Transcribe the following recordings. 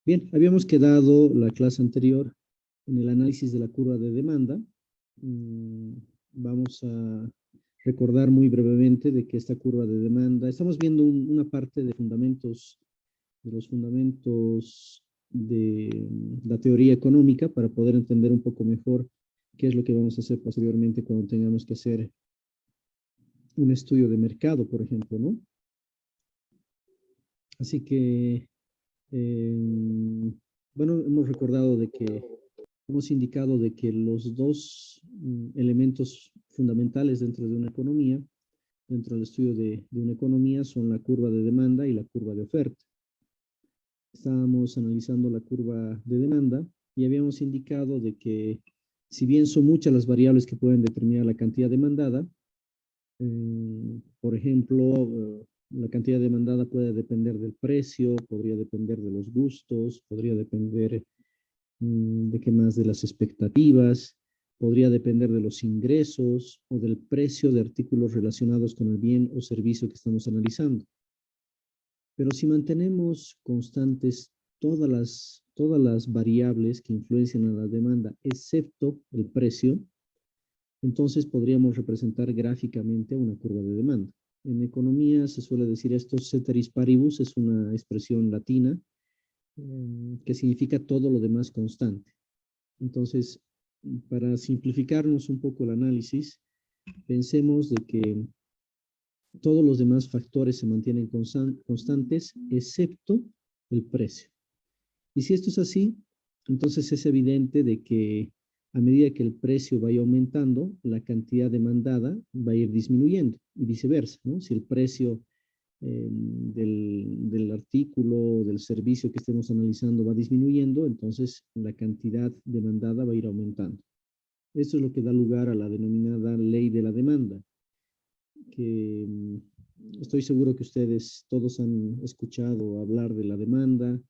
Bien, habíamos quedado la clase anterior en el análisis de la curva de demanda. Mm, Vamos a recordar muy brevemente de que esta curva de demanda, estamos viendo una parte de fundamentos, de los fundamentos de la teoría económica para poder entender un poco mejor qué es lo que vamos a hacer posteriormente cuando tengamos que hacer un estudio de mercado, por ejemplo, ¿no? Así que, bueno, hemos recordado de que hemos indicado de que los dos elementos fundamentales dentro de una economía, dentro del estudio de una economía, son la curva de demanda y la curva de oferta. Estábamos analizando la curva de demanda y habíamos indicado de que si bien son muchas las variables que pueden determinar la cantidad demandada, por ejemplo, la cantidad demandada puede depender del precio, podría depender de los gustos, podría depender de qué más, de las expectativas, podría depender de los ingresos o del precio de artículos relacionados con el bien o servicio que estamos analizando. Pero si mantenemos constantes todas las variables que influencian a la demanda, excepto el precio, entonces podríamos representar gráficamente una curva de demanda. En economía se suele decir esto, ceteris paribus, es una expresión latina que significa todo lo demás constante. Entonces, para simplificarnos un poco el análisis, pensemos de que todos los demás factores se mantienen constantes, excepto el precio. Y si esto es así, entonces es evidente de que a medida que el precio vaya aumentando, la cantidad demandada va a ir disminuyendo y viceversa, ¿no? Si el precio del artículo, del servicio que estemos analizando va disminuyendo, entonces la cantidad demandada va a ir aumentando. Esto es lo que da lugar a la denominada ley de la demanda, que estoy seguro que ustedes todos han escuchado hablar de la demanda,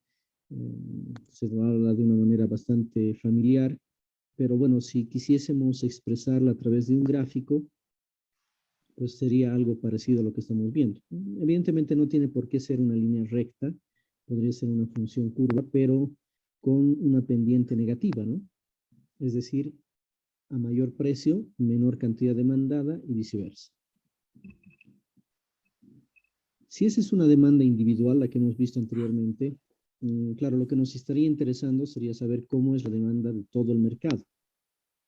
se habla de una manera bastante familiar, pero bueno, si quisiésemos expresarla a través de un gráfico, pues sería algo parecido a lo que estamos viendo. Evidentemente no tiene por qué ser una línea recta, podría ser una función curva, pero con una pendiente negativa, ¿no? Es decir, a mayor precio, menor cantidad demandada y viceversa. Si esa es una demanda individual, la que hemos visto anteriormente, claro, lo que nos estaría interesando sería saber cómo es la demanda de todo el mercado.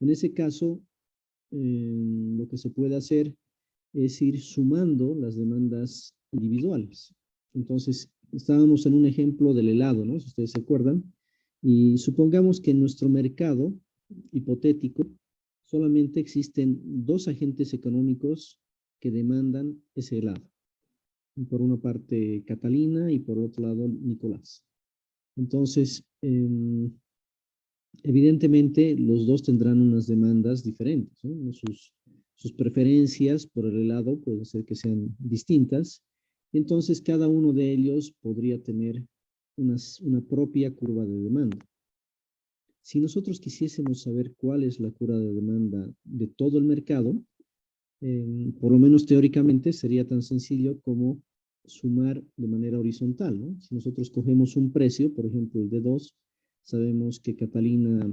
En ese caso, lo que se puede hacer es ir sumando las demandas individuales. Entonces, estábamos en un ejemplo del helado, ¿no? Si ustedes se acuerdan, y supongamos que en nuestro mercado hipotético solamente existen dos agentes económicos que demandan ese helado. Por una parte Catalina y por otro lado Nicolás. Entonces, evidentemente los dos tendrán unas demandas diferentes, ¿no? Sus preferencias por el helado pueden ser que sean distintas, y entonces cada uno de ellos podría tener una propia curva de demanda. Si nosotros quisiésemos saber cuál es la curva de demanda de todo el mercado, por lo menos teóricamente sería tan sencillo como sumar de manera horizontal, ¿no? Si nosotros cogemos un precio, por ejemplo el de 2, sabemos que Catalina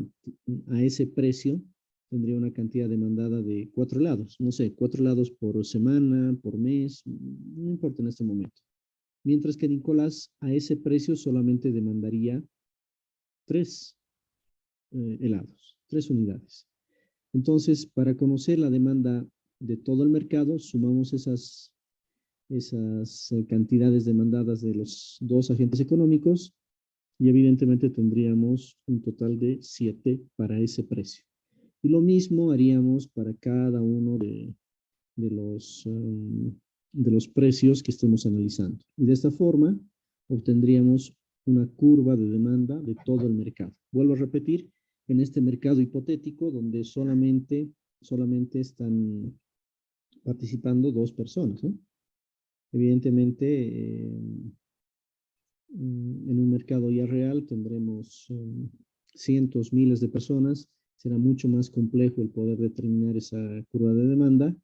a ese precio tendría una cantidad demandada de 4 helados, no sé, 4 helados por semana, por mes, no importa en este momento. Mientras que Nicolás a ese precio solamente demandaría 3 helados, 3 unidades. Entonces, para conocer la demanda de todo el mercado, sumamos esas cantidades demandadas de los dos agentes económicos y evidentemente tendríamos un total de 7 para ese precio. Y lo mismo haríamos para cada uno de los precios que estemos analizando. Y de esta forma obtendríamos una curva de demanda de todo el mercado. Vuelvo a repetir, en este mercado hipotético donde solamente están participando dos personas, ¿no? Evidentemente, en un mercado ya real tendremos cientos, miles de personas. Será mucho más complejo el poder determinar esa curva de demanda,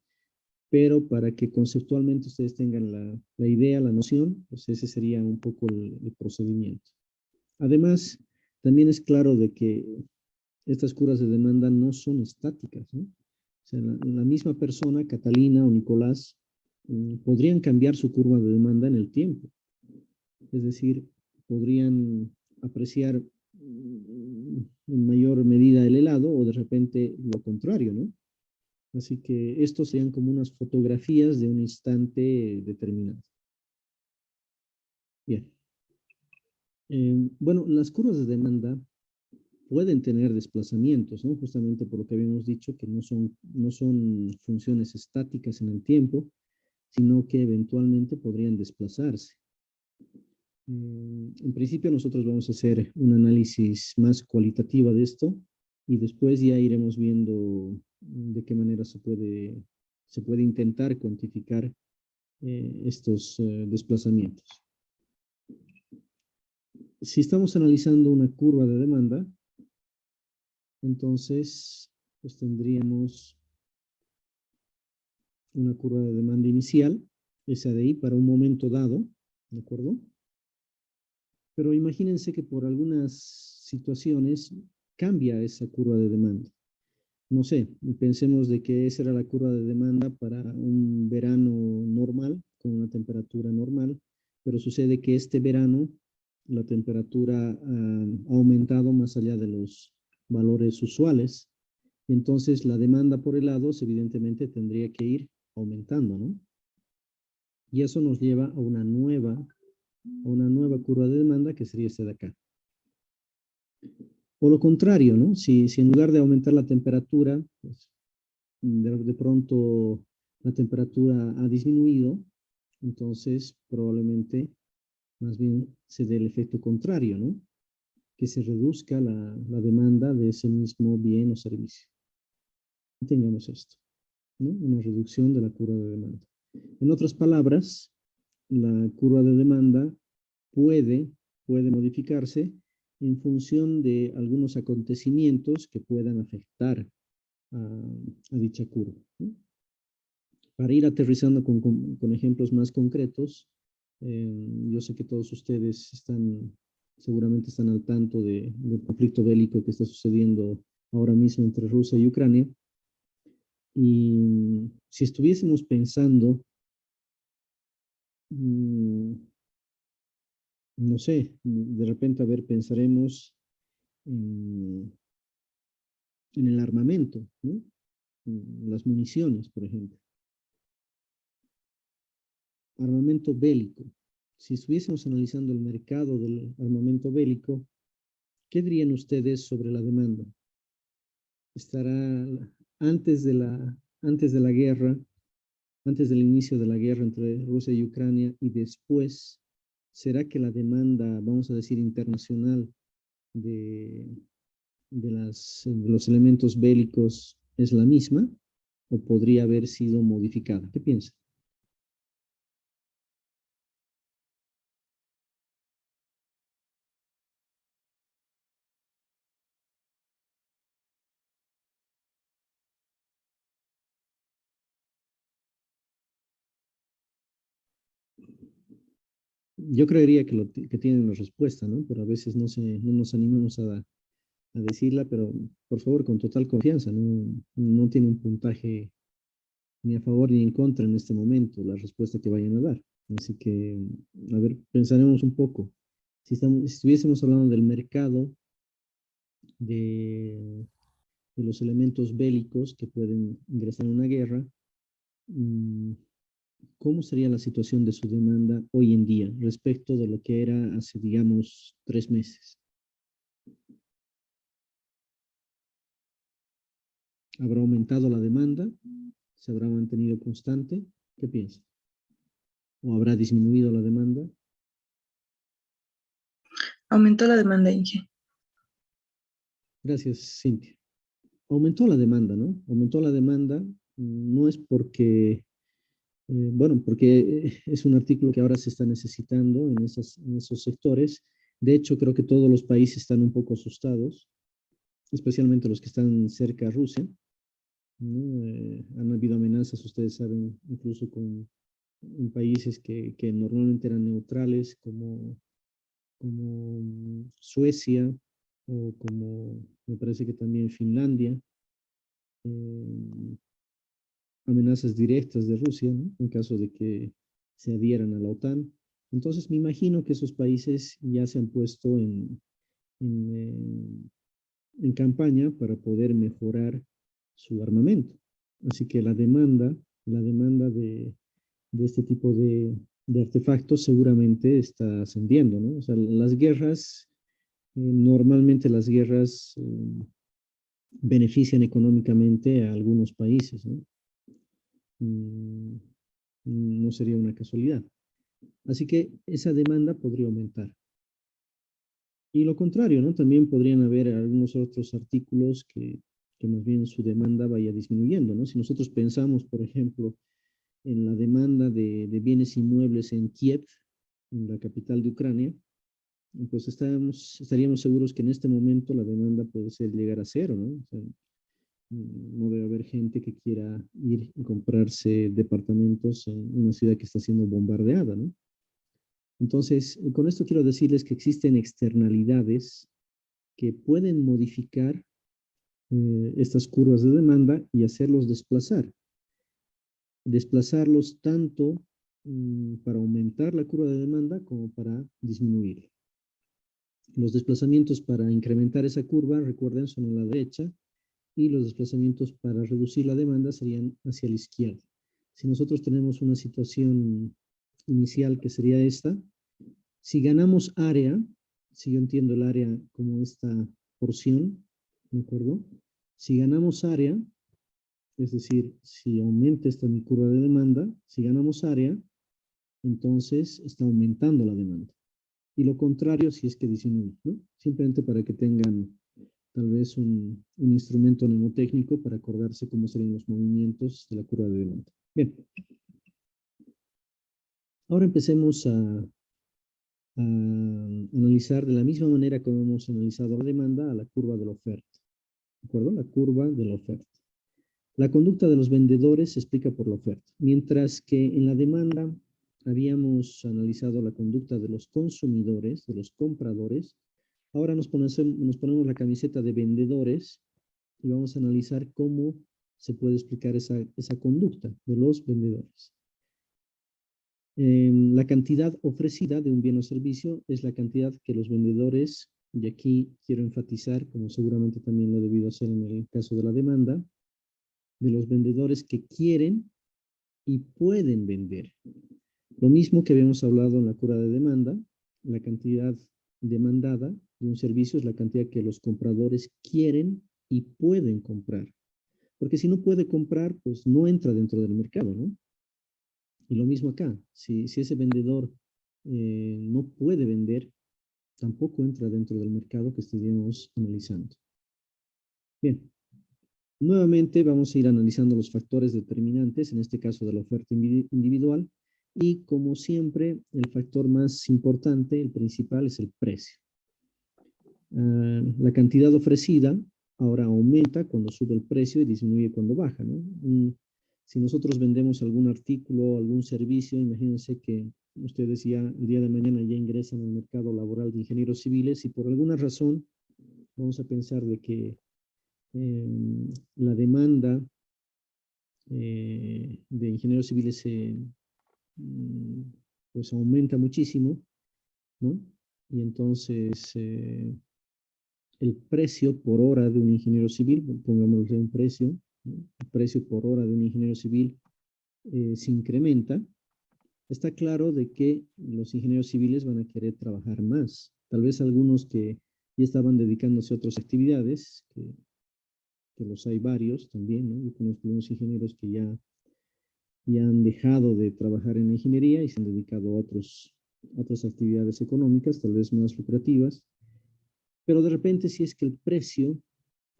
pero para que conceptualmente ustedes tengan la idea, la noción, pues ese sería un poco el procedimiento. Además, también es claro de que estas curvas de demanda no son estáticas, ¿no? O sea, la misma persona, Catalina o Nicolás, podrían cambiar su curva de demanda en el tiempo. Es decir, podrían apreciar en mayor medida el helado o de repente lo contrario, ¿no? Así que estos serían como unas fotografías de un instante determinado. Bien. Bueno, las curvas de demanda pueden tener desplazamientos, ¿no? Justamente por lo que habíamos dicho, que no son funciones estáticas en el tiempo, sino que eventualmente podrían desplazarse. En principio nosotros vamos a hacer un análisis más cualitativo de esto y después ya iremos viendo de qué manera se puede intentar cuantificar estos desplazamientos. Si estamos analizando una curva de demanda, entonces pues tendríamos una curva de demanda inicial, SADI, para un momento dado, ¿de acuerdo? Pero imagínense que por algunas situaciones cambia esa curva de demanda. No sé, pensemos de que esa era la curva de demanda para un verano normal, con una temperatura normal, pero sucede que este verano la temperatura ha aumentado más allá de los valores usuales. Entonces la demanda por helados evidentemente tendría que ir aumentando, ¿no? Y eso nos lleva a una nueva curva de demanda que sería esta de acá. O lo contrario, ¿no? Si en lugar de aumentar la temperatura, pues, de pronto la temperatura ha disminuido, entonces probablemente más bien se dé el efecto contrario, ¿no? Que se reduzca la demanda de ese mismo bien o servicio. Tengamos esto, ¿no? Una reducción de la curva de demanda. En otras palabras, la curva de demanda puede, puede modificarse en función de algunos acontecimientos que puedan afectar a dicha curva, ¿no? Para ir aterrizando con ejemplos más concretos, yo sé que todos ustedes seguramente están al tanto del conflicto bélico que está sucediendo ahora mismo entre Rusia y Ucrania. Y si estuviésemos pensando, mm, no sé, de repente, a ver, pensaremos en, en el armamento, ¿no? Las municiones, por ejemplo. Armamento bélico. Si estuviésemos analizando el mercado del armamento bélico, ¿qué dirían ustedes sobre la demanda? ¿Estará antes de la guerra, antes del inicio de la guerra entre Rusia y Ucrania y después, será que la demanda, vamos a decir, internacional de, de los elementos bélicos es la misma o podría haber sido modificada? ¿Qué piensa? Yo creería que tienen la respuesta, ¿no? Pero a veces no nos animamos a decirla, pero por favor, con total confianza, no tiene un puntaje ni a favor ni en contra en este momento la respuesta que vayan a dar. Así que, a ver, pensaremos un poco. Si estuviésemos hablando del mercado de, de los elementos bélicos que pueden ingresar en una guerra, mm, ¿cómo sería la situación de su demanda hoy en día respecto de lo que era hace, digamos, 3 meses? ¿Habrá aumentado la demanda? ¿Se habrá mantenido constante? ¿Qué piensa? ¿O habrá disminuido la demanda? Aumentó la demanda, Inge. Gracias, Cintia. Aumentó la demanda, ¿no? Aumentó la demanda, no es porque, bueno, porque es un artículo que ahora se está necesitando en esos sectores. De hecho, creo que todos los países están un poco asustados, especialmente los que están cerca a Rusia, ¿no? Han habido amenazas, ustedes saben, incluso en países que normalmente eran neutrales, como como Suecia o como me parece que también Finlandia, eh, amenazas directas de Rusia, ¿no? En caso de que se adhieran a la OTAN. Entonces me imagino que esos países ya se han puesto en campaña para poder mejorar su armamento. Así que la demanda de este tipo de artefactos seguramente está ascendiendo, ¿no? O sea, las guerras, normalmente las guerras benefician económicamente a algunos países, ¿no? Mm, no sería una casualidad. Así que esa demanda podría aumentar. Y lo contrario, ¿no? También podrían haber algunos otros artículos que más bien su demanda vaya disminuyendo, ¿no? Si nosotros pensamos, por ejemplo, en la demanda de bienes inmuebles en Kiev, en la capital de Ucrania, pues estaríamos seguros que en este momento la demanda puede ser llegar a cero, ¿no? O sea, no debe haber gente que quiera ir y comprarse departamentos en una ciudad que está siendo bombardeada, ¿no? Entonces, con esto quiero decirles que existen externalidades que pueden modificar estas curvas de demanda y hacerlos desplazarlos tanto para aumentar la curva de demanda como para disminuirla. Los desplazamientos para incrementar esa curva, recuerden, son a la derecha, y los desplazamientos para reducir la demanda serían hacia la izquierda. Si nosotros tenemos una situación inicial que sería esta, si ganamos área, si yo entiendo el área como esta porción, ¿de acuerdo? Si ganamos área, es decir, si aumenta esta mi curva de demanda, si ganamos área, entonces está aumentando la demanda. Y lo contrario si es que disminuye, ¿no? Simplemente para que tengan tal vez un instrumento mnemotécnico para acordarse cómo serían los movimientos de la curva de demanda. Bien. Ahora empecemos a analizar de la misma manera como hemos analizado la demanda a la curva de la oferta. ¿De acuerdo? La curva de la oferta. La conducta de los vendedores se explica por la oferta, mientras que en la demanda habíamos analizado la conducta de los consumidores, de los compradores. Ahora nos ponemos la camiseta de vendedores y vamos a analizar cómo se puede explicar esa conducta de los vendedores. La cantidad ofrecida de un bien o servicio es la cantidad que los vendedores, y aquí quiero enfatizar, como seguramente también lo he debido hacer en el caso de la demanda, de los vendedores que quieren y pueden vender. Lo mismo que habíamos hablado en la curva de demanda, la cantidad demandada de un servicio es la cantidad que los compradores quieren y pueden comprar. Porque si no puede comprar, pues no entra dentro del mercado, ¿no? Y lo mismo acá, si ese vendedor no puede vender, tampoco entra dentro del mercado que estaríamos analizando. Bien, nuevamente vamos a ir analizando los factores determinantes, en este caso de la oferta individual, y como siempre, el factor más importante, el principal, es el precio. La cantidad ofrecida ahora aumenta cuando sube el precio y disminuye cuando baja, ¿no? Si nosotros vendemos algún artículo o algún servicio, imagínense que ustedes ya el día de mañana ya ingresan al mercado laboral de ingenieros civiles y por alguna razón vamos a pensar de que la demanda de ingenieros civiles pues aumenta muchísimo, ¿no? Y entonces el precio por hora de un ingeniero civil, pongámosle un precio, ¿no? El precio por hora de un ingeniero civil se incrementa. Está claro de que los ingenieros civiles van a querer trabajar más. Tal vez algunos que ya estaban dedicándose a otras actividades, que los hay varios también, ¿no? Yo conozco unos ingenieros que ya han dejado de trabajar en la ingeniería y se han dedicado a otras actividades económicas, tal vez más lucrativas. Pero de repente, si es que el precio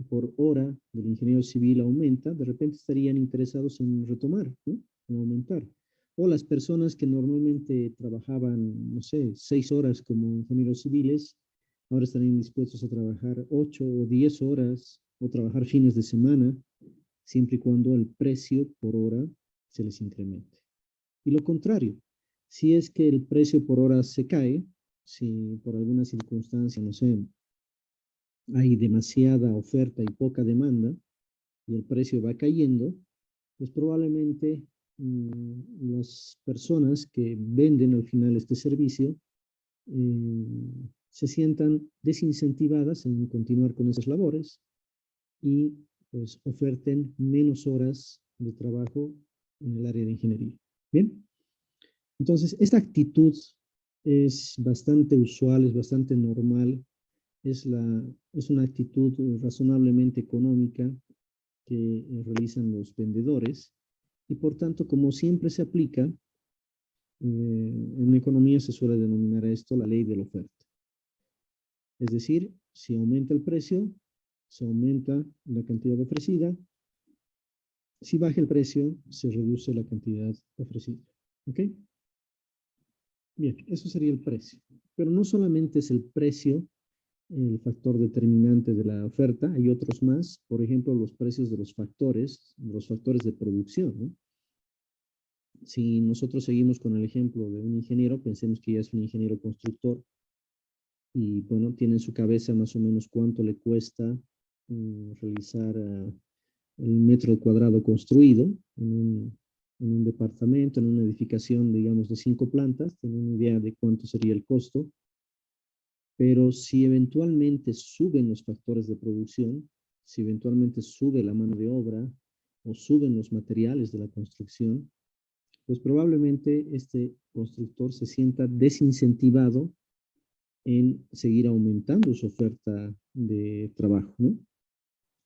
por hora del ingeniero civil aumenta, de repente estarían interesados en retomar, ¿no? En aumentar. O las personas que normalmente trabajaban, no sé, 6 horas como ingenieros civiles, ahora estarían dispuestos a trabajar 8 o 10 horas o trabajar fines de semana, siempre y cuando el precio por hora se les incremente. Y lo contrario, si es que el precio por hora se cae, si por alguna circunstancia, no sé, hay demasiada oferta y poca demanda y el precio va cayendo, pues probablemente las personas que venden al final este servicio se sientan desincentivadas en continuar con esas labores y pues oferten menos horas de trabajo en el área de ingeniería. Bien, entonces esta actitud es bastante usual, es bastante normal, es una actitud razonablemente económica que realizan los vendedores y por tanto, como siempre se aplica, en economía se suele denominar a esto la ley de la oferta. Es decir, si aumenta el precio, se aumenta la cantidad ofrecida. Si baja el precio, se reduce la cantidad ofrecida. ¿Ok? Bien, eso sería el precio. Pero no solamente es el precio el factor determinante de la oferta, hay otros más, por ejemplo, los precios de los factores de producción, ¿no? Si nosotros seguimos con el ejemplo de un ingeniero, pensemos que ya es un ingeniero constructor y, bueno, tiene en su cabeza más o menos cuánto le cuesta realizar el metro cuadrado construido en un departamento, en una edificación, digamos, de 5 plantas, tiene una idea de cuánto sería el costo, pero si eventualmente suben los factores de producción, si eventualmente sube la mano de obra o suben los materiales de la construcción, pues probablemente este constructor se sienta desincentivado en seguir aumentando su oferta de trabajo, ¿no?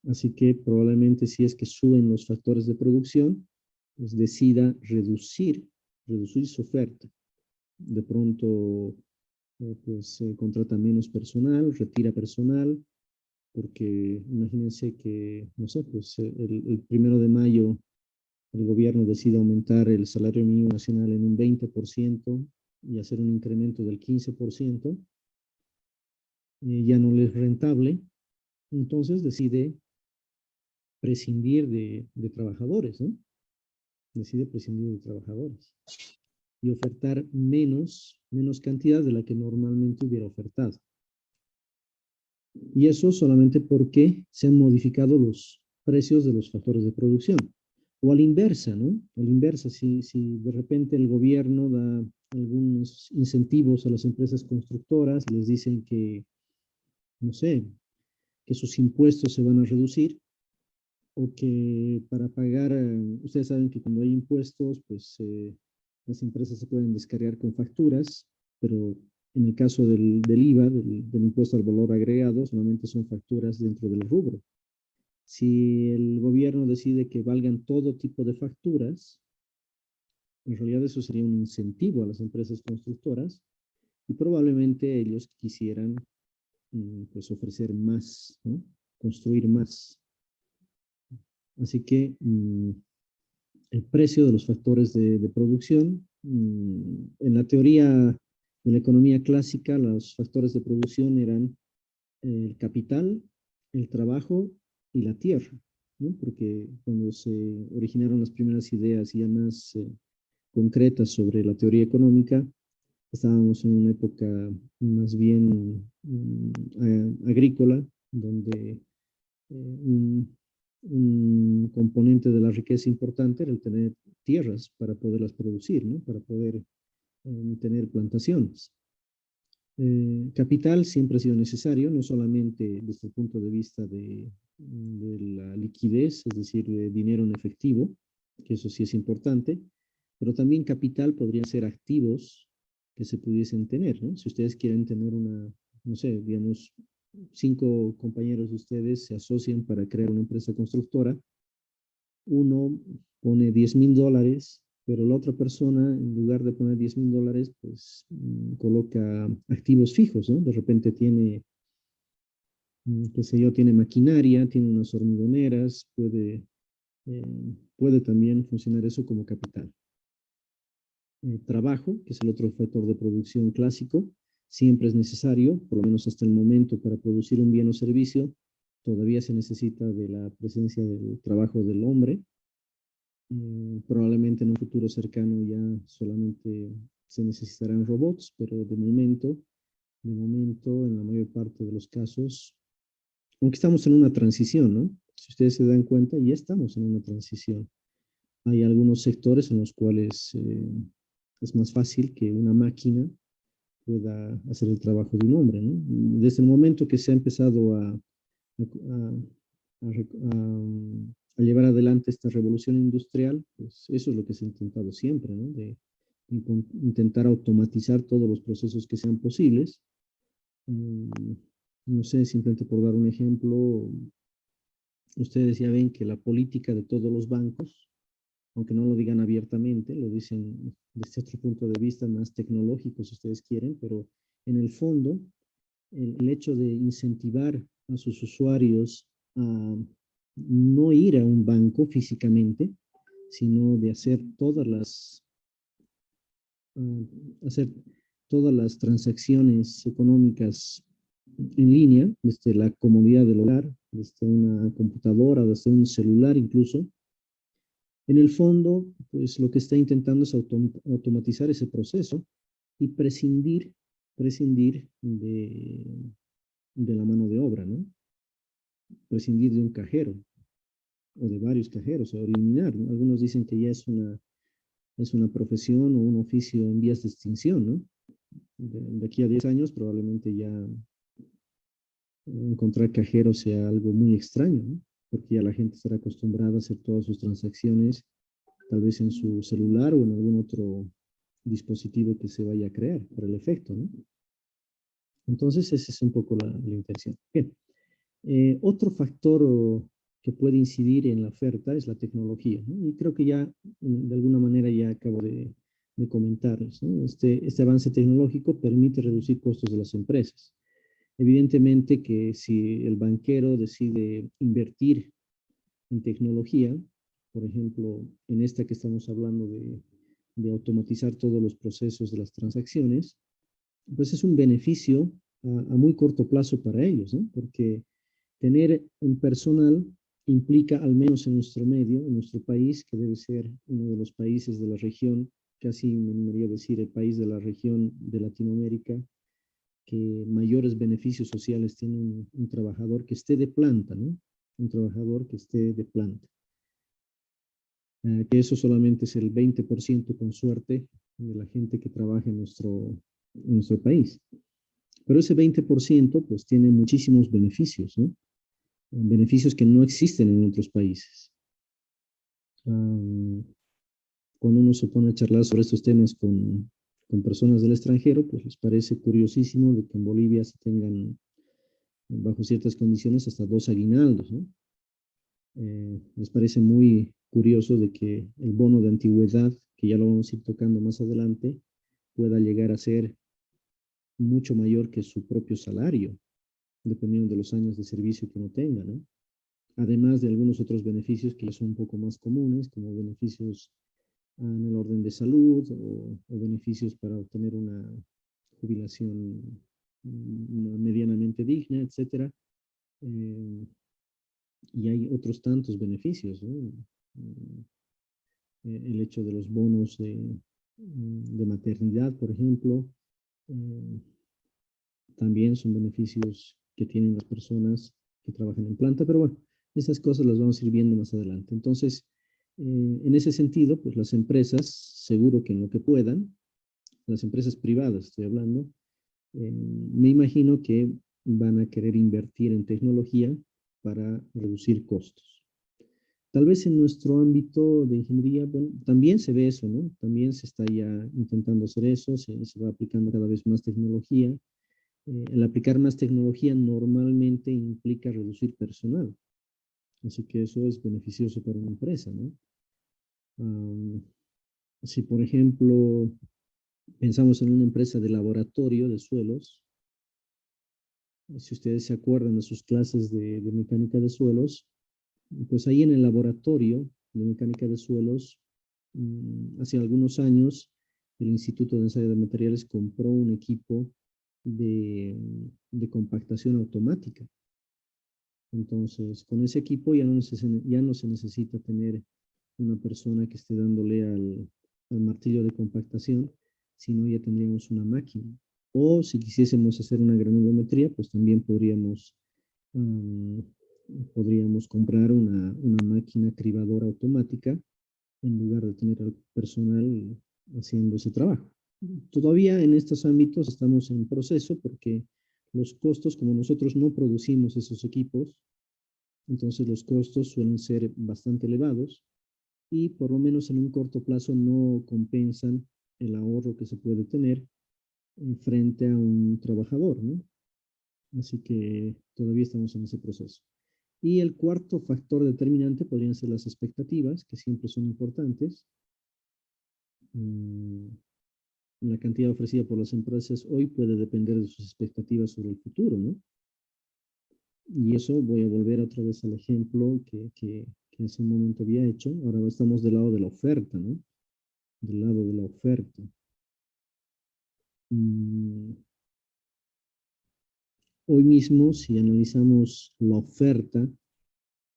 Así que probablemente si es que suben los factores de producción, pues decida reducir su oferta. De pronto, pues contrata menos personal, retira personal, porque imagínense que, no sé, pues el 1 de mayo el gobierno decide aumentar el salario mínimo nacional en un 20% y hacer un incremento del 15%, ya no le es rentable, entonces decide prescindir de trabajadores, ¿no? Decide prescindir de trabajadores y ofertar menos cantidad de la que normalmente hubiera ofertado. Y eso solamente porque se han modificado los precios de los factores de producción. O a la inversa, ¿no? A la inversa, si de repente el gobierno da algunos incentivos a las empresas constructoras, les dicen que, no sé, que sus impuestos se van a reducir o que para pagar, ustedes saben que cuando hay impuestos, pues las empresas se pueden descargar con facturas, pero en el caso del IVA, del impuesto al valor agregado, solamente son facturas dentro del rubro. Si el gobierno decide que valgan todo tipo de facturas, en realidad eso sería un incentivo a las empresas constructoras y probablemente ellos quisieran pues ofrecer más, ¿no? Construir más. Así que el precio de los factores de producción, en la teoría de la economía clásica, los factores de producción eran el capital, el trabajo y la tierra, ¿no? Porque cuando se originaron las primeras ideas ya más concretas sobre la teoría económica, estábamos en una época más bien agrícola, donde un componente de la riqueza importante era el tener tierras para poderlas producir, ¿no? Para poder tener plantaciones. Capital siempre ha sido necesario, no solamente desde el punto de vista de la liquidez, es decir, de dinero en efectivo, que eso sí es importante, pero también capital podrían ser activos que se pudiesen tener, ¿no? Si ustedes quieren tener una, no sé, digamos, 5 compañeros de ustedes se asocian para crear una empresa constructora, uno pone $10,000, pero la otra persona, en lugar de poner $10,000, pues coloca activos fijos, ¿no? De repente tiene, qué sé yo, tiene maquinaria, tiene unas hormigoneras, puede también funcionar eso como capital. Trabajo, que es el otro factor de producción clásico, siempre es necesario, por lo menos hasta el momento, para producir un bien o servicio, todavía se necesita de la presencia del trabajo del hombre. Probablemente en un futuro cercano ya solamente se necesitarán robots, pero de momento de momento, en la mayor parte de los casos, aunque estamos en una transición, ¿no? Si ustedes se dan cuenta, ya estamos en una transición. Hay algunos sectores en los cuales es más fácil que una máquina pueda hacer el trabajo de un hombre, ¿no? Desde el momento que se ha empezado a llevar adelante esta revolución industrial, pues eso es lo que se ha intentado siempre, ¿no? De intentar automatizar todos los procesos que sean posibles. No sé, simplemente por dar un ejemplo, ustedes ya ven que la política de todos los bancos, aunque no lo digan abiertamente, lo dicen desde otro punto de vista más tecnológico, si ustedes quieren, pero en el fondo, el hecho de incentivar a sus usuarios a no ir a un banco físicamente, sino de hacer todas las transacciones económicas en línea, desde la comodidad del hogar, desde una computadora, desde un celular incluso. En el fondo, pues lo que está intentando es automatizar ese proceso y prescindir de la mano de obra, ¿no? Prescindir de un cajero o de varios cajeros, o eliminar, ¿no? Algunos dicen que ya es una profesión o un oficio en vías de extinción, ¿no? De aquí a 10 años probablemente ya encontrar cajeros sea algo muy extraño, ¿no? Porque ya la gente estará acostumbrada a hacer todas sus transacciones tal vez en su celular o en algún otro dispositivo que se vaya a crear por el efecto, ¿no? Entonces, esa es un poco la intención. Bien. Otro factor que puede incidir en la oferta es la tecnología, ¿no? Y creo que ya, de alguna manera, ya acabo de comentarles, ¿no? Este avance tecnológico permite reducir costos de las empresas. Evidentemente que si el banquero decide invertir en tecnología, por ejemplo, en esta que estamos hablando de automatizar todos los procesos de las transacciones, pues es un beneficio a muy corto plazo para ellos, ¿no? Porque tener un personal implica, al menos en nuestro medio, en nuestro país, que debe ser uno de los países de la región, casi me animaría a decir el país de la región de Latinoamérica, que mayores beneficios sociales tiene un trabajador que esté de planta, ¿no? Un trabajador que esté de planta. Que eso solamente es el 20% con suerte de la gente que trabaja en nuestro país. Pero ese 20% pues tiene muchísimos beneficios, ¿no? Beneficios que no existen en otros países. Cuando uno se pone a charlar sobre estos temas con personas del extranjero, pues les parece curiosísimo de que en Bolivia se tengan, bajo ciertas condiciones, hasta 2 aguinaldos, ¿no? Les parece muy curioso de que el bono de antigüedad, que ya lo vamos a ir tocando más adelante, pueda llegar a ser mucho mayor que su propio salario, dependiendo de los años de servicio que uno tenga, ¿no? Además de algunos otros beneficios que ya son un poco más comunes, como beneficios en el orden de salud o beneficios para obtener una jubilación medianamente digna, etcétera. Y hay otros tantos beneficios, ¿no? El hecho de los bonos de maternidad, por ejemplo, eh, también son beneficios que tienen las personas que trabajan en planta, pero bueno, esas cosas las vamos a ir viendo más adelante. Entonces, en ese sentido, pues las empresas, seguro que en lo que puedan, las empresas privadas estoy hablando, me imagino que van a querer invertir en tecnología para reducir costos. Tal vez en nuestro ámbito de ingeniería, bueno, también se ve eso, ¿no? También se está ya intentando hacer eso, se va aplicando cada vez más tecnología. El aplicar más tecnología normalmente implica reducir personal, así que eso es beneficioso para una empresa, ¿no? Si, por ejemplo, pensamos en una empresa de laboratorio de suelos, si ustedes se acuerdan de sus clases de mecánica de suelos, pues ahí en el laboratorio de mecánica de suelos, hace algunos años, el Instituto de Ensayo de Materiales compró un equipo de compactación automática. Entonces, con ese equipo ya no se necesita tener una persona que esté dándole al martillo de compactación, sino ya tendríamos una máquina. O si quisiésemos hacer una granulometría, pues también podríamos comprar una máquina cribadora automática en lugar de tener al personal haciendo ese trabajo. Todavía en estos ámbitos estamos en proceso porque los costos, como nosotros no producimos esos equipos, entonces los costos suelen ser bastante elevados y por lo menos en un corto plazo no compensan el ahorro que se puede tener frente a un trabajador, ¿no? Así que todavía estamos en ese proceso. Y el cuarto factor determinante podrían ser las expectativas, que siempre son importantes. La cantidad ofrecida por las empresas hoy puede depender de sus expectativas sobre el futuro, ¿no? Y eso voy a volver otra vez al ejemplo que hace un momento había hecho. Ahora estamos del lado de la oferta, ¿no? Del lado de la oferta. Hoy mismo, si analizamos la oferta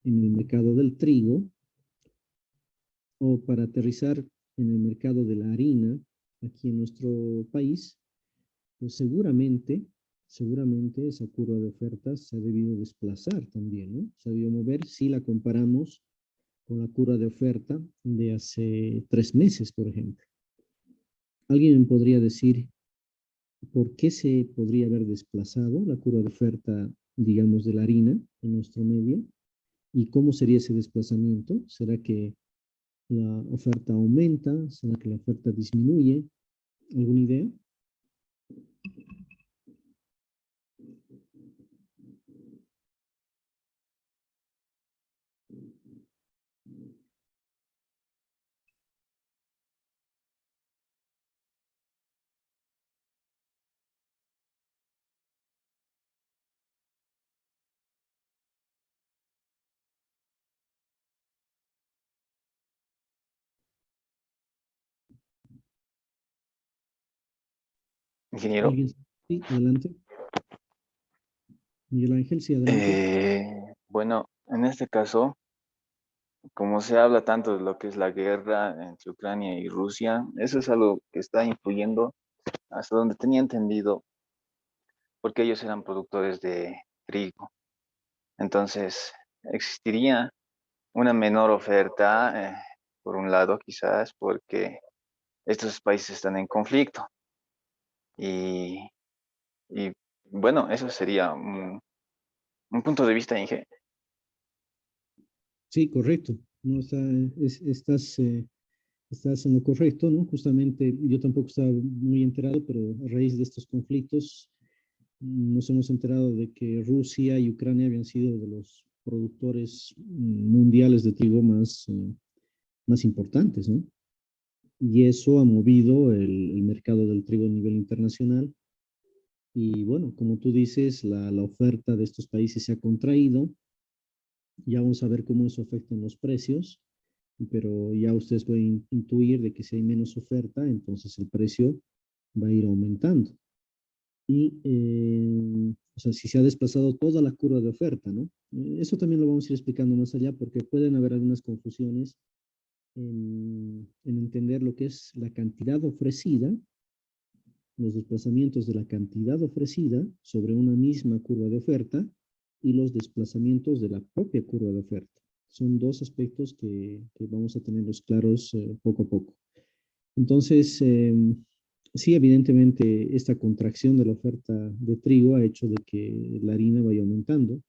en el mercado del trigo, o para aterrizar en el mercado de la harina aquí en nuestro país, pues seguramente esa curva de ofertas se ha debido desplazar también, ¿no? Se ha debido mover si la comparamos con la curva de oferta de hace 3 meses, por ejemplo. ¿Alguien me podría decir por qué se podría haber desplazado la curva de oferta, digamos, de la harina en nuestro medio? ¿Y cómo sería ese desplazamiento? ¿Será que la oferta aumenta? ¿Será que la oferta disminuye? ¿Alguna idea? Ingeniero, ¿Alguien? Sí, adelante. Miguel Ángel, sí, adelante. bueno, en este caso, como se habla tanto de lo que es la guerra entre Ucrania y Rusia, eso es algo que está influyendo, hasta donde tenía entendido, porque ellos eran productores de trigo. Entonces, existiría una menor oferta, por un lado quizás, porque estos países están en conflicto. Y, y bueno, eso sería un punto de vista, Inge. Sí, correcto. No, estás en lo correcto, ¿no? Justamente yo tampoco estaba muy enterado, pero a raíz de estos conflictos nos hemos enterado de que Rusia y Ucrania habían sido de los productores mundiales de trigo más importantes, ¿no? Y eso ha movido el mercado del trigo a nivel internacional. Y bueno, como tú dices, la oferta de estos países se ha contraído. Ya vamos a ver cómo eso afecta en los precios, pero ya ustedes pueden intuir de que si hay menos oferta, entonces el precio va a ir aumentando. Y, o sea, si se ha desplazado toda la curva de oferta, ¿no? Eso también lo vamos a ir explicando más allá porque pueden haber algunas confusiones en entender lo que es la cantidad ofrecida, los desplazamientos de la cantidad ofrecida sobre una misma curva de oferta y los desplazamientos de la propia curva de oferta. Son dos aspectos que vamos a tenerlos claros poco a poco. Entonces, sí, evidentemente, esta contracción de la oferta de trigo ha hecho de que la harina vaya aumentando.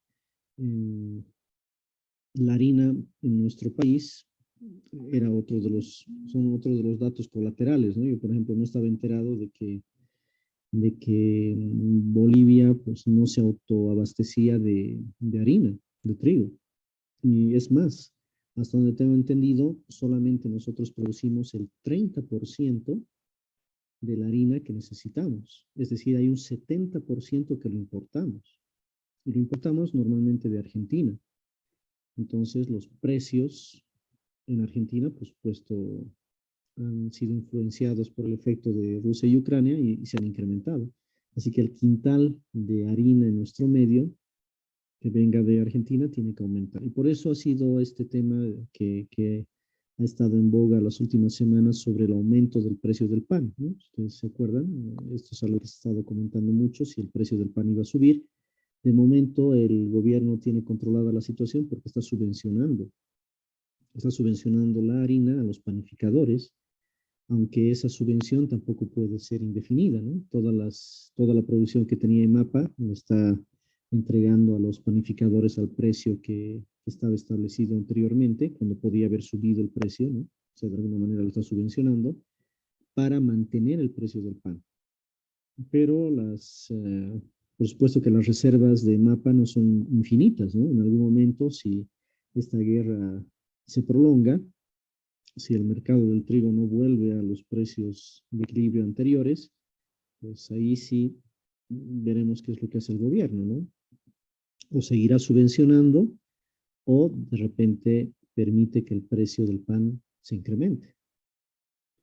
La harina en nuestro país son otros de los datos colaterales, ¿no? Yo, por ejemplo, no estaba enterado de que Bolivia pues no se autoabastecía de harina, de trigo. Y es más, hasta donde tengo entendido, solamente nosotros producimos el 30% de la harina que necesitamos. Es decir, hay un 70% que lo importamos. Y lo importamos normalmente de Argentina. Entonces, los precios en Argentina, por supuesto, han sido influenciados por el efecto de Rusia y Ucrania y se han incrementado. Así que el quintal de harina en nuestro medio que venga de Argentina tiene que aumentar. Y por eso ha sido este tema que ha estado en boga las últimas semanas sobre el aumento del precio del pan, ¿no? ¿Ustedes se acuerdan? Esto es algo que se ha estado comentando mucho, si el precio del pan iba a subir. De momento, el gobierno tiene controlada la situación porque está subvencionando la harina a los panificadores, aunque esa subvención tampoco puede ser indefinida, ¿no? Toda la producción que tenía IMAPA la está entregando a los panificadores al precio que estaba establecido anteriormente, cuando podía haber subido el precio, ¿no? O sea, de alguna manera lo está subvencionando para mantener el precio del pan. Pero por supuesto que las reservas de MAPA no son infinitas, ¿no? En algún momento, si esta guerra se prolonga, si el mercado del trigo no vuelve a los precios de equilibrio anteriores, pues ahí sí veremos qué es lo que hace el gobierno, ¿no? O seguirá subvencionando o de repente permite que el precio del pan se incremente.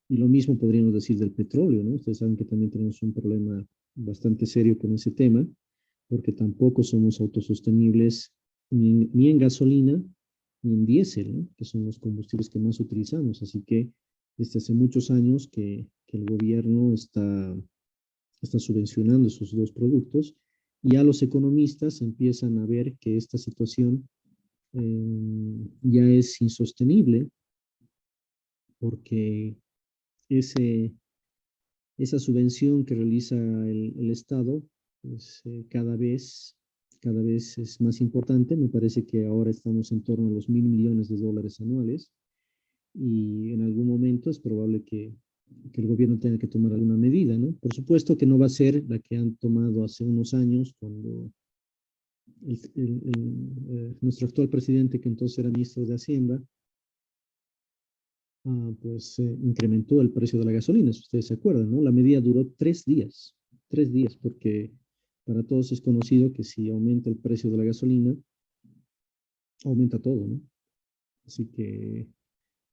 Y lo mismo podríamos decir del petróleo, ¿no? Ustedes saben que también tenemos un problema bastante serio con ese tema, porque tampoco somos autosostenibles ni en gasolina ni en diésel, ¿no? Que son los combustibles que más utilizamos. Así que desde hace muchos años que el gobierno está subvencionando esos dos productos, y ya los economistas empiezan a ver que esta situación ya es insostenible, porque ese, esa subvención que realiza el Estado, pues, cada vez es más importante. Me parece que ahora estamos en torno a los $1.000 millones anuales, y en algún momento es probable que el gobierno tenga que tomar alguna medida, ¿no? Por supuesto que no va a ser la que han tomado hace unos años, cuando nuestro actual presidente, que entonces era ministro de Hacienda, pues incrementó el precio de la gasolina, si ustedes se acuerdan, ¿no? La medida duró 3 días, porque para todos es conocido que si aumenta el precio de la gasolina, aumenta todo, ¿no? Así que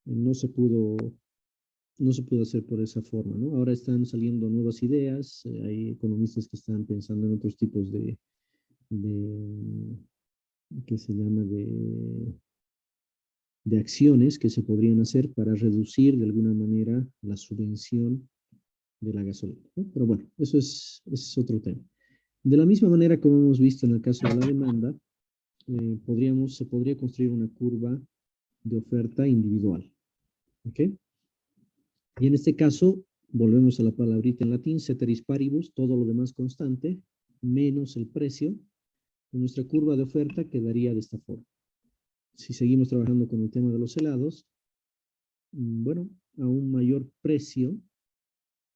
no se pudo hacer por esa forma, ¿no? Ahora están saliendo nuevas ideas, hay economistas que están pensando en otros tipos de ¿qué se llama? De acciones que se podrían hacer para reducir de alguna manera la subvención de la gasolina, ¿no? Pero bueno, ese es otro tema. De la misma manera como hemos visto en el caso de la demanda, se podría construir una curva de oferta individual, ¿ok? Y en este caso, volvemos a la palabrita en latín, ceteris paribus, todo lo demás constante, menos el precio. Nuestra curva de oferta quedaría de esta forma. Si seguimos trabajando con el tema de los helados, bueno, a un mayor precio,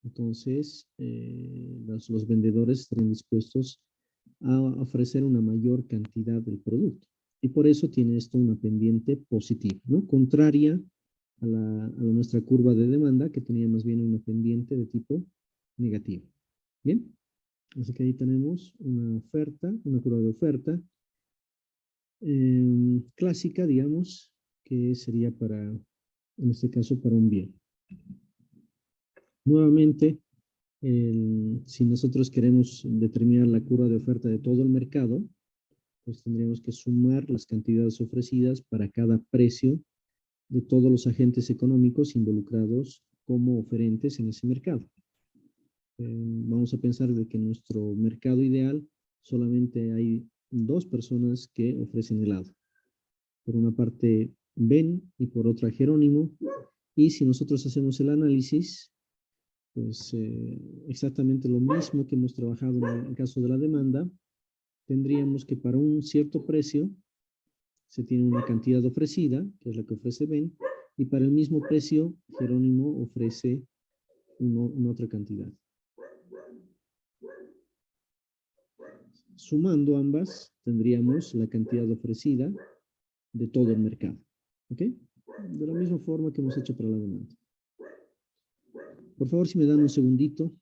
entonces los vendedores estarían dispuestos a ofrecer una mayor cantidad del producto. Y por eso tiene esto una pendiente positiva, ¿no? Contraria a nuestra curva de demanda, que tenía más bien una pendiente de tipo negativo. Bien, así que ahí tenemos una curva de oferta clásica, digamos, que sería en este caso, para un bien. Nuevamente, si nosotros queremos determinar la curva de oferta de todo el mercado, pues tendríamos que sumar las cantidades ofrecidas para cada precio de todos los agentes económicos involucrados como oferentes en ese mercado. Vamos a pensar de que en nuestro mercado ideal solamente hay dos personas que ofrecen helado. Por una parte, Ben, y por otra, Jerónimo. Y si nosotros hacemos el análisis, pues exactamente lo mismo que hemos trabajado en el caso de la demanda, tendríamos que para un cierto precio se tiene una cantidad ofrecida, que es la que ofrece Ben, y para el mismo precio Jerónimo ofrece una otra cantidad. Sumando ambas, tendríamos la cantidad ofrecida de todo el mercado. ¿Ok? De la misma forma que hemos hecho para la demanda. Por favor, si me dan un segundito.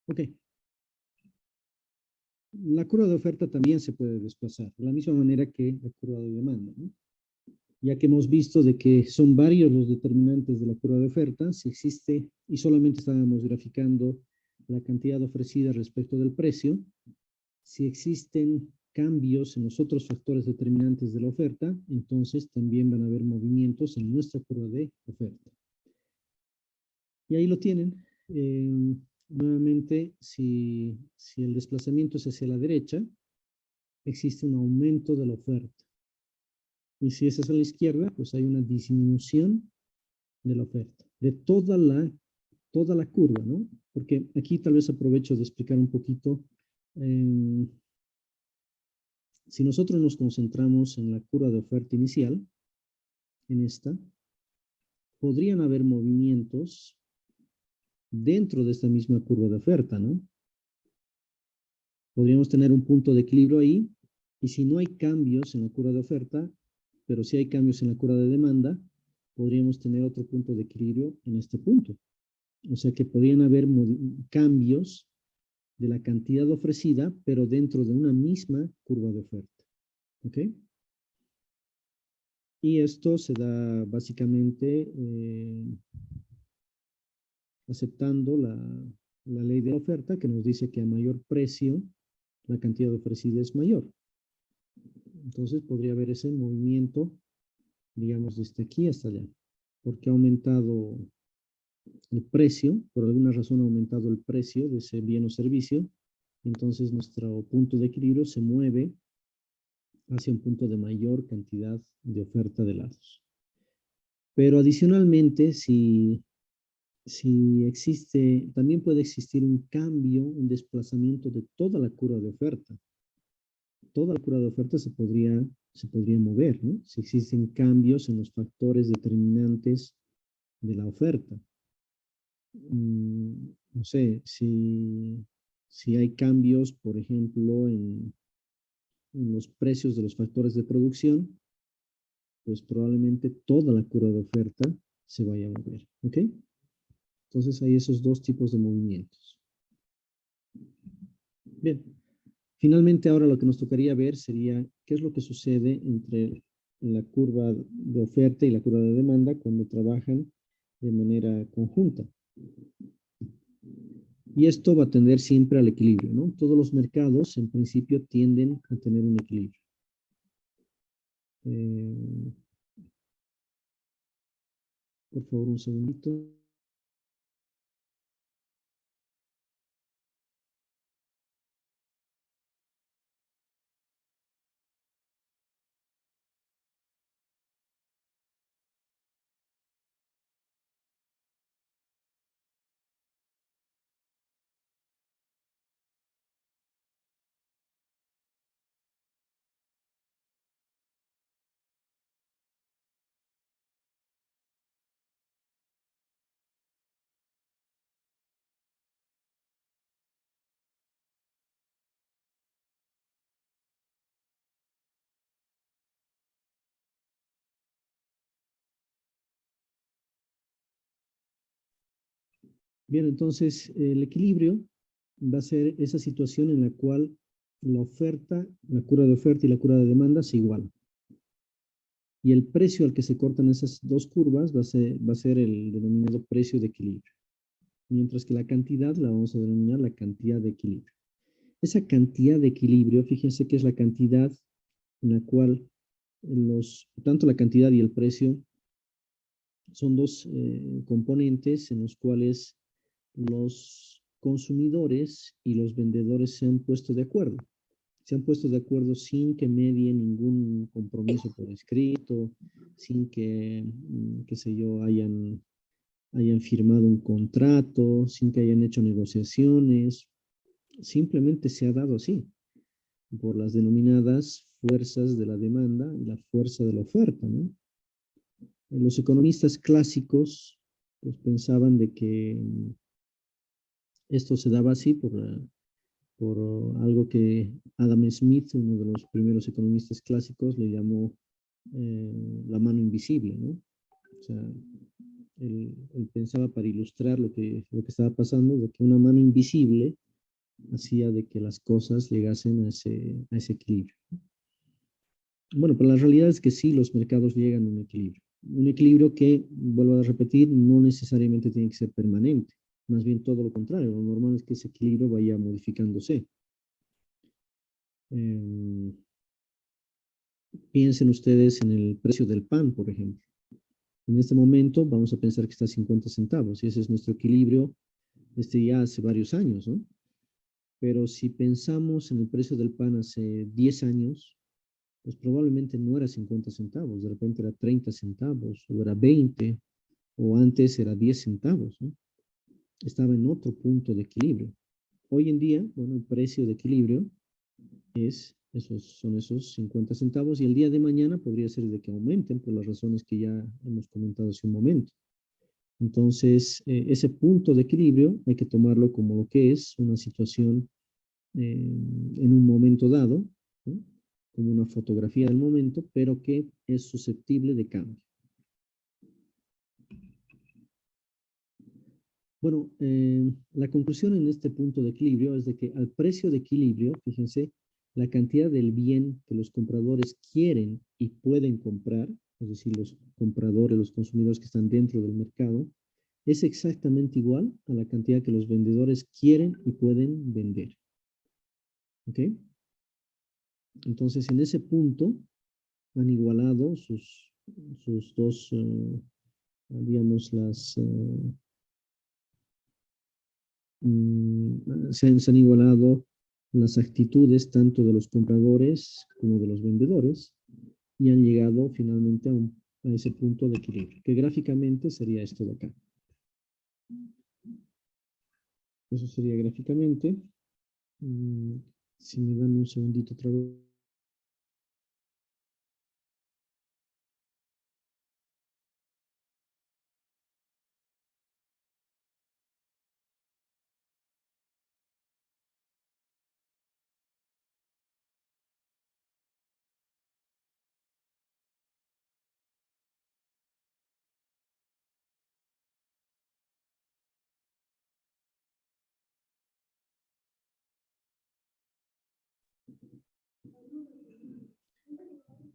Ok. La curva de oferta también se puede desplazar, de la misma manera que la curva de demanda, ¿no? Ya que hemos visto de que son varios los determinantes de la curva de oferta, si existe, y solamente estábamos graficando la cantidad ofrecida respecto del precio, si existen cambios en los otros factores determinantes de la oferta, entonces también van a haber movimientos en nuestra curva de oferta. Y ahí lo tienen. Nuevamente, si el desplazamiento es hacia la derecha, existe un aumento de la oferta. Y si es hacia la izquierda, pues hay una disminución de la oferta, de toda la curva, ¿no? Porque aquí tal vez aprovecho de explicar un poquito. Si nosotros nos concentramos en la curva de oferta inicial, en esta, podrían haber movimientos dentro de esta misma curva de oferta, ¿no? Podríamos tener un punto de equilibrio ahí, y si no hay cambios en la curva de oferta, pero sí hay cambios en la curva de demanda, podríamos tener otro punto de equilibrio en este punto. O sea que podrían haber cambios de la cantidad ofrecida, pero dentro de una misma curva de oferta. ¿Ok? Y esto se da básicamente aceptando la ley de la oferta, que nos dice que a mayor precio, la cantidad ofrecida es mayor. Entonces podría haber ese movimiento, digamos, desde aquí hasta allá, porque ha aumentado el precio, por alguna razón ha aumentado el precio de ese bien o servicio, entonces nuestro punto de equilibrio se mueve hacia un punto de mayor cantidad de oferta de lados. Pero adicionalmente, si existe, también puede existir un cambio, un desplazamiento de toda la curva de oferta. Toda la curva de oferta se podría mover, ¿no? Si existen cambios en los factores determinantes de la oferta. No sé, si hay cambios, por ejemplo, en los precios de los factores de producción, pues probablemente toda la curva de oferta se vaya a mover, ¿ok? Entonces hay esos dos tipos de movimientos. Bien, finalmente ahora lo que nos tocaría ver sería qué es lo que sucede entre la curva de oferta y la curva de demanda cuando trabajan de manera conjunta. Y esto va a tender siempre al equilibrio, ¿no? Todos los mercados en principio tienden a tener un equilibrio. Por favor, un segundito. Bien, entonces el equilibrio va a ser esa situación en la cual la oferta, la curva de oferta y la curva de demanda se igualan. Y el precio al que se cortan esas dos curvas va a ser el denominado precio de equilibrio. Mientras que la cantidad la vamos a denominar la cantidad de equilibrio. Esa cantidad de equilibrio, fíjense que es la cantidad en la cual tanto la cantidad y el precio son dos componentes en los cuales los consumidores y los vendedores se han puesto de acuerdo. Se han puesto de acuerdo sin que medie ningún compromiso por escrito, sin que, qué sé yo, hayan firmado un contrato, sin que hayan hecho negociaciones. Simplemente se ha dado así, por las denominadas fuerzas de la demanda y la fuerza de la oferta, ¿no? Los economistas clásicos pues, pensaban de que esto se daba así por algo que Adam Smith, uno de los primeros economistas clásicos, le llamó la mano invisible, ¿no? O sea, él pensaba para ilustrar lo que estaba pasando, de que una mano invisible hacía de que las cosas llegasen a ese equilibrio. Bueno, pero la realidad es que sí, los mercados llegan a un equilibrio. Un equilibrio que, vuelvo a repetir, no necesariamente tiene que ser permanente. Más bien todo lo contrario. Lo normal es que ese equilibrio vaya modificándose. Piensen ustedes en el precio del pan, por ejemplo. En este momento vamos a pensar que está a 50 centavos y ese es nuestro equilibrio desde ya hace varios años, ¿no? Pero si pensamos en el precio del pan hace 10 años, pues probablemente no era 50 centavos, de repente era 30 centavos, o era 20, o antes era 10 centavos, ¿no? Estaba en otro punto de equilibrio. Hoy en día, bueno, el precio de equilibrio son esos 50 centavos y el día de mañana podría ser de que aumenten por las razones que ya hemos comentado hace un momento. Entonces, ese punto de equilibrio hay que tomarlo como lo que es una situación en un momento dado, ¿no? Como una fotografía del momento, pero que es susceptible de cambio. Bueno, la conclusión en este punto de equilibrio es de que al precio de equilibrio, fíjense, la cantidad del bien que los compradores quieren y pueden comprar, es decir, los compradores, los consumidores que están dentro del mercado, es exactamente igual a la cantidad que los vendedores quieren y pueden vender. ¿Ok? Entonces, en ese punto han igualado sus dos, digamos, se han igualado las actitudes tanto de los compradores como de los vendedores y han llegado finalmente a ese punto de equilibrio, que gráficamente sería esto de acá. Eso sería gráficamente. Si me dan un segundito otra vez.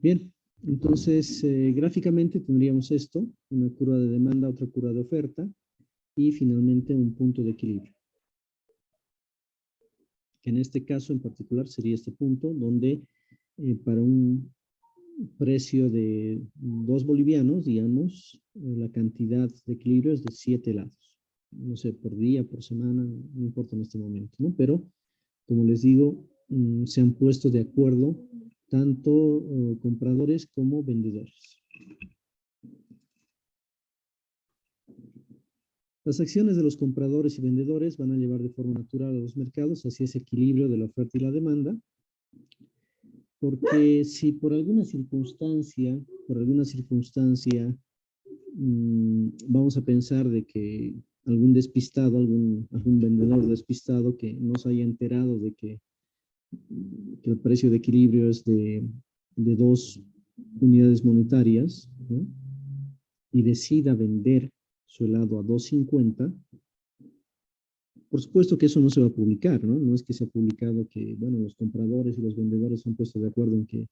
Bien, entonces gráficamente tendríamos esto, una curva de demanda, otra curva de oferta y finalmente un punto de equilibrio. Que en este caso en particular sería este punto donde para un precio de 2 bolivianos, digamos, la cantidad de equilibrio es de 7 helados. No sé, por día, por semana, no importa en este momento, ¿no? Pero, como les digo, se han puesto de acuerdo tanto compradores como vendedores. Las acciones de los compradores y vendedores van a llevar de forma natural a los mercados hacia ese equilibrio de la oferta y la demanda, porque si por alguna circunstancia, vamos a pensar de que algún despistado, algún vendedor despistado que no se haya enterado de que el precio de equilibrio es de 2 unidades monetarias, ¿no? Y decida vender su helado a 2.50, por supuesto que eso no se va a publicar, ¿no? No es que se ha publicado que, bueno, los compradores y los vendedores se han puesto de acuerdo en que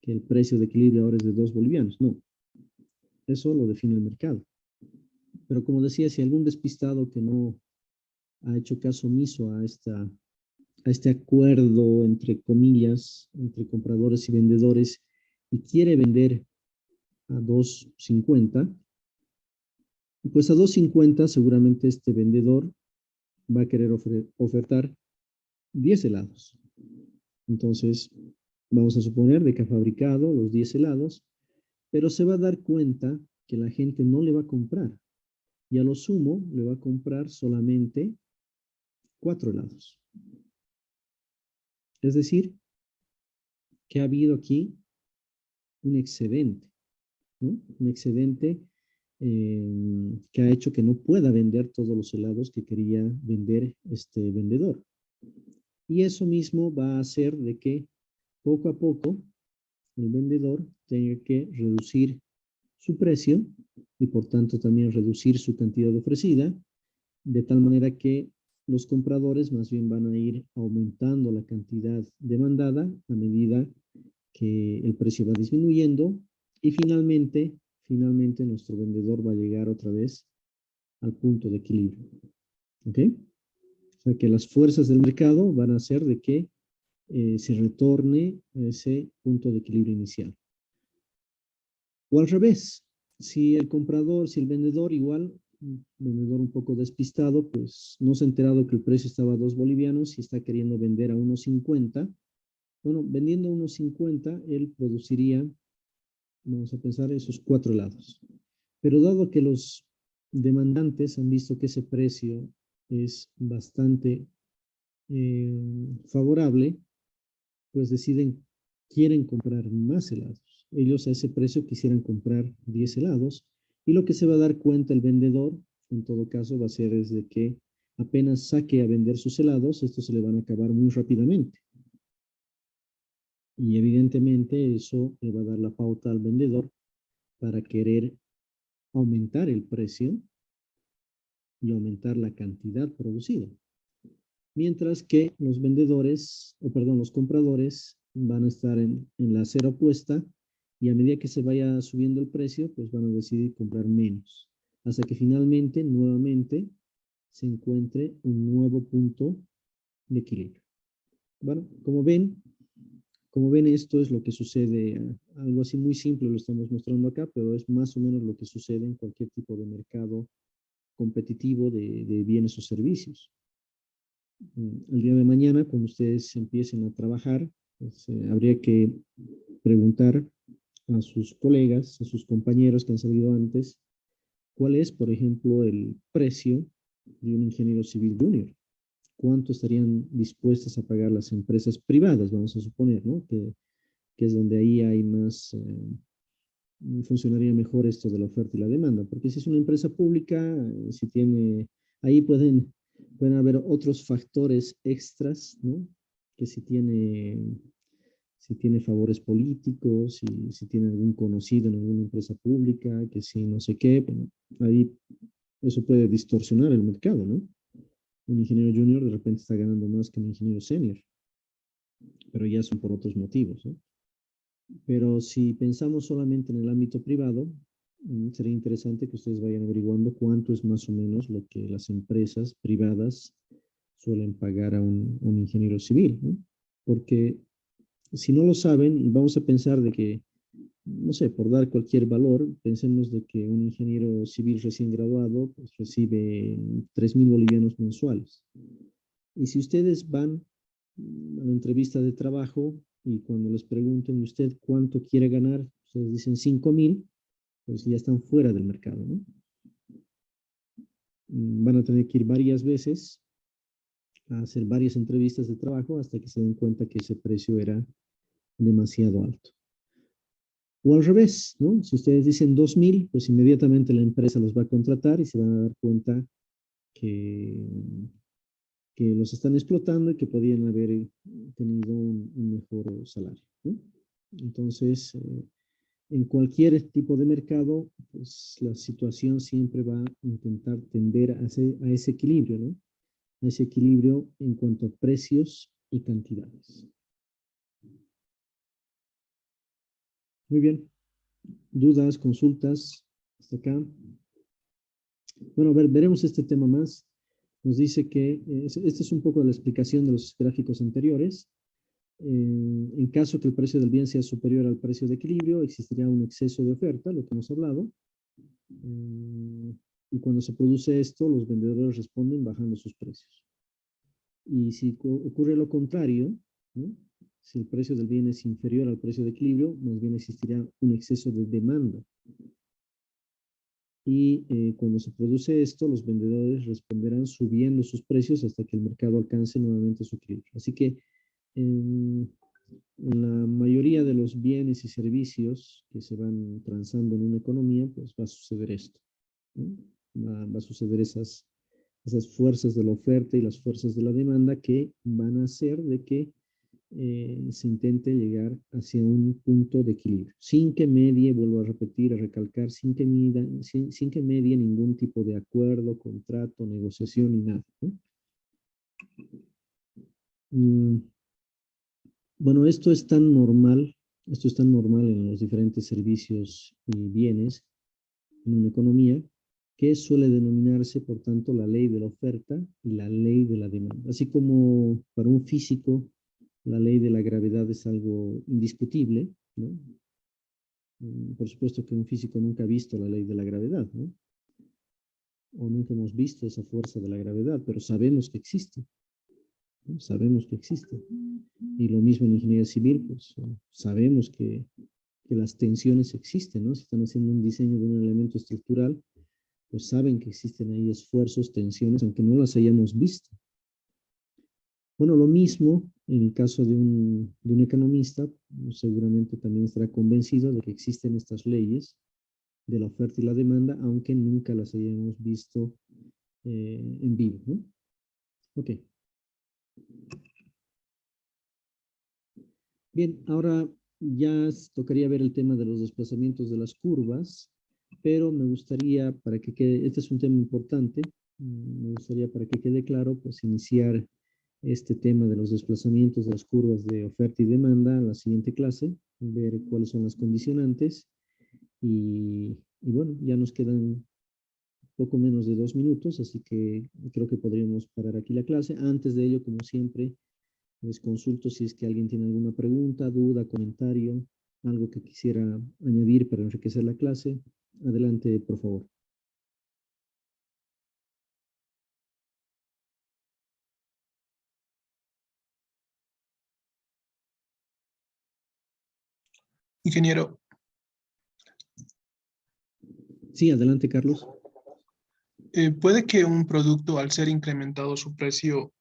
el precio de equilibrio ahora es de 2 bolivianos. No, eso lo define el mercado. Pero como decía, si algún despistado que no ha hecho caso omiso a este acuerdo, entre comillas, entre compradores y vendedores, y quiere vender a 2.50, pues a 2.50 seguramente este vendedor va a querer ofertar 10 helados. Entonces, vamos a suponer de que ha fabricado los 10 helados, pero se va a dar cuenta que la gente no le va a comprar. Y a lo sumo le va a comprar solamente 4 helados. Es decir, que ha habido aquí un excedente, ¿no? Un excedente que ha hecho que no pueda vender todos los helados que quería vender este vendedor. Y eso mismo va a hacer de que poco a poco el vendedor tenga que reducir su precio y por tanto también reducir su cantidad ofrecida, de tal manera que los compradores más bien van a ir aumentando la cantidad demandada a medida que el precio va disminuyendo y finalmente nuestro vendedor va a llegar otra vez al punto de equilibrio. ¿Ok? O sea que las fuerzas del mercado van a hacer de que se retorne a ese punto de equilibrio inicial. O al revés, si el vendedor igual, un vendedor un poco despistado, pues no se ha enterado que el precio estaba a 2 bolivianos y está queriendo vender a 1.50. Bueno, vendiendo a 1.50, él produciría, vamos a pensar, esos 4 helados. Pero dado que los demandantes han visto que ese precio es bastante favorable, pues quieren comprar más helados. Ellos a ese precio quisieran comprar 10 helados y lo que se va a dar cuenta el vendedor, en todo caso, va a ser es de que apenas saque a vender sus helados, estos se le van a acabar muy rápidamente. Y evidentemente eso le va a dar la pauta al vendedor para querer aumentar el precio y aumentar la cantidad producida. Mientras que los compradores van a estar en la acera opuesta y a medida que se vaya subiendo el precio, pues van a decidir comprar menos, hasta que finalmente, nuevamente, se encuentre un nuevo punto de equilibrio. Bueno, como ven, esto es lo que sucede, algo así muy simple lo estamos mostrando acá, pero es más o menos lo que sucede en cualquier tipo de mercado competitivo de bienes o servicios. El día de mañana, cuando ustedes empiecen a trabajar, pues, habría que preguntar a sus colegas, a sus compañeros que han salido antes, cuál es, por ejemplo, el precio de un ingeniero civil junior. ¿Cuánto estarían dispuestas a pagar las empresas privadas, vamos a suponer, ¿no? Que es donde ahí hay más, funcionaría mejor esto de la oferta y la demanda, porque si es una empresa pública, si tiene, ahí pueden haber otros factores extras, ¿no? Que si tiene favores políticos, si tiene algún conocido en alguna empresa pública, que si no sé qué, bueno, ahí eso puede distorsionar el mercado, ¿no? Un ingeniero junior de repente está ganando más que un ingeniero senior, pero ya son por otros motivos, ¿no? Pero si pensamos solamente en el ámbito privado, sería interesante que ustedes vayan averiguando cuánto es más o menos lo que las empresas privadas suelen pagar a un ingeniero civil, ¿no? Porque si no lo saben, vamos a pensar de que, no sé, por dar cualquier valor, pensemos de que un ingeniero civil recién graduado pues, recibe 3.000 bolivianos mensuales. Y si ustedes van a la entrevista de trabajo y cuando les pregunten, ¿usted cuánto quiere ganar? Ustedes dicen 5.000, pues ya están fuera del mercado, ¿no? Van a tener que ir varias veces a hacer varias entrevistas de trabajo hasta que se den cuenta que ese precio era demasiado alto. O al revés, ¿no? Si ustedes dicen 2.000, pues inmediatamente la empresa los va a contratar y se van a dar cuenta que, que los están explotando y que podían haber tenido un mejor salario, ¿no? Entonces, en cualquier tipo de mercado, pues la situación siempre va a intentar tender a ese equilibrio, ¿no? A ese equilibrio en cuanto a precios y cantidades. Muy bien. ¿Dudas, consultas hasta acá? Bueno, veremos este tema más. Nos dice que, esta es un poco la explicación de los gráficos anteriores. En caso que el precio del bien sea superior al precio de equilibrio, existiría un exceso de oferta, lo que hemos hablado. Y cuando se produce esto, los vendedores responden bajando sus precios. Y si ocurre lo contrario, ¿no? Si el precio del bien es inferior al precio de equilibrio, más bien existiría un exceso de demanda. Y cuando se produce esto, los vendedores responderán subiendo sus precios hasta que el mercado alcance nuevamente su equilibrio. Así que en la mayoría de los bienes y servicios que se van transando en una economía, pues va a suceder esto, ¿no? Va a suceder esas fuerzas de la oferta y las fuerzas de la demanda que van a hacer de que se intente llegar hacia un punto de equilibrio, sin que medie, vuelvo a repetir, a recalcar, sin que medie ningún tipo de acuerdo, contrato, negociación ni nada, ¿no? Bueno, esto es tan normal en los diferentes servicios y bienes en una economía, que suele denominarse, por tanto, la ley de la oferta y la ley de la demanda. Así como para un físico, la ley de la gravedad es algo indiscutible, ¿no? Por supuesto que un físico nunca ha visto la ley de la gravedad, ¿no? O nunca hemos visto esa fuerza de la gravedad, pero sabemos que existe, ¿no? Sabemos que existe. Y lo mismo en ingeniería civil, pues sabemos que las tensiones existen, ¿no? Si están haciendo un diseño de un elemento estructural, pues saben que existen ahí esfuerzos, tensiones, aunque no las hayamos visto. Bueno, lo mismo en el caso de un economista, seguramente también estará convencido de que existen estas leyes de la oferta y la demanda, aunque nunca las hayamos visto en vivo, ¿no? Ok. Bien, ahora ya tocaría ver el tema de los desplazamientos de las curvas, pero me gustaría, para que quede, este es un tema importante, me gustaría para que quede claro, pues iniciar este tema de los desplazamientos de las curvas de oferta y demanda en la siguiente clase, ver cuáles son las condicionantes y bueno, ya nos quedan poco menos de 2 minutos, así que creo que podríamos parar aquí la clase. Antes de ello, como siempre, les consulto si es que alguien tiene alguna pregunta, duda, comentario, algo que quisiera añadir para enriquecer la clase. Adelante, por favor. Ingeniero, Sí, adelante, Carlos. ¿puede que un producto, al ser incrementado su precio,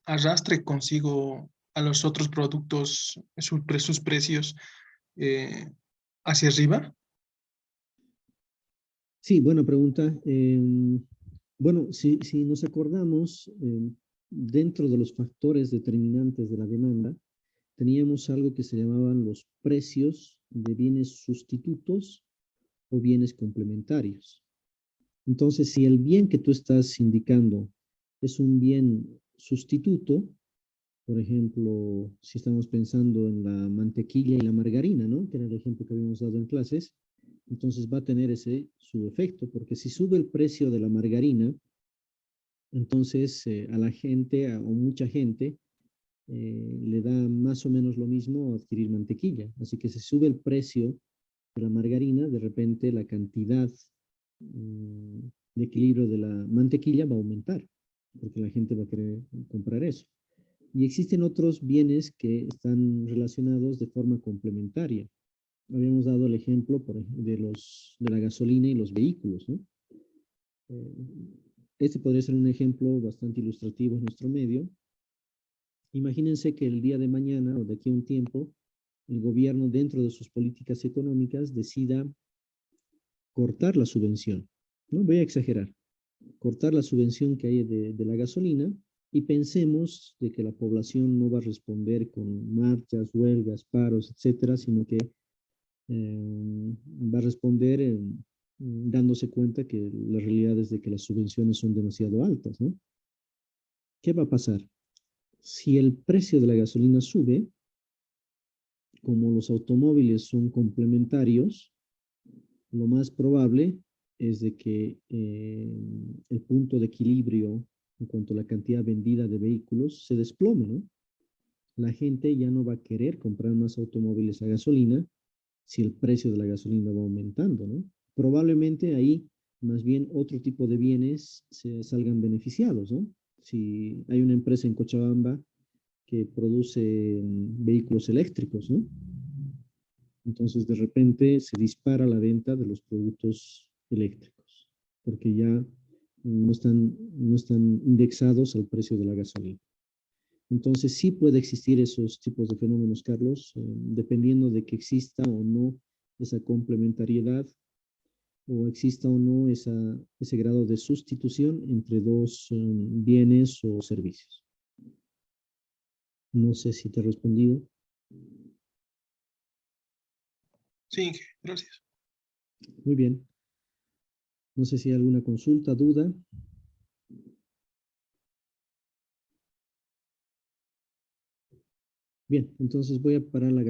arrastre consigo a los otros productos sus precios eh, hacia arriba? Sí, buena pregunta. Bueno, si nos acordamos, dentro de los factores determinantes de la demanda, teníamos algo que se llamaban los precios de bienes sustitutos o bienes complementarios. Entonces, si el bien que tú estás indicando es un bien sustituto, por ejemplo, si estamos pensando en la mantequilla y la margarina, ¿no? Que era el ejemplo que habíamos dado en clases, entonces va a tener ese su efecto, porque si sube el precio de la margarina, entonces a la gente o mucha gente le da más o menos lo mismo adquirir mantequilla. Así que si sube el precio de la margarina, de repente la cantidad mm, de equilibrio de la mantequilla va a aumentar, porque la gente va a querer comprar eso. Y existen otros bienes que están relacionados de forma complementaria. Habíamos dado el ejemplo de la gasolina y los vehículos, ¿no? Este podría ser un ejemplo bastante ilustrativo en nuestro medio. Imagínense que el día de mañana o de aquí a un tiempo, el gobierno dentro de sus políticas económicas decida cortar la subvención. No voy a exagerar, cortar la subvención que hay de la gasolina y pensemos de que la población no va a responder con marchas, huelgas, paros, etcétera, sino que va a responder dándose cuenta que la realidad es de que las subvenciones son demasiado altas, ¿no? ¿Qué va a pasar? Si el precio de la gasolina sube, como los automóviles son complementarios, lo más probable es de que el punto de equilibrio en cuanto a la cantidad vendida de vehículos se desplome, ¿no? La gente ya no va a querer comprar más automóviles a gasolina si el precio de la gasolina va aumentando, ¿no? Probablemente ahí más bien otro tipo de bienes se salgan beneficiados, ¿no? Si hay una empresa en Cochabamba que produce vehículos eléctricos, ¿no? Entonces, de repente se dispara la venta de los productos eléctricos, porque ya no están indexados al precio de la gasolina. Entonces, sí puede existir esos tipos de fenómenos, Carlos, dependiendo de que exista o no esa complementariedad o exista o no ese grado de sustitución entre dos bienes o servicios. No sé si te he respondido. Sí, Inge, gracias. Muy bien. No sé si hay alguna consulta, duda. Bien, entonces voy a parar la grabación.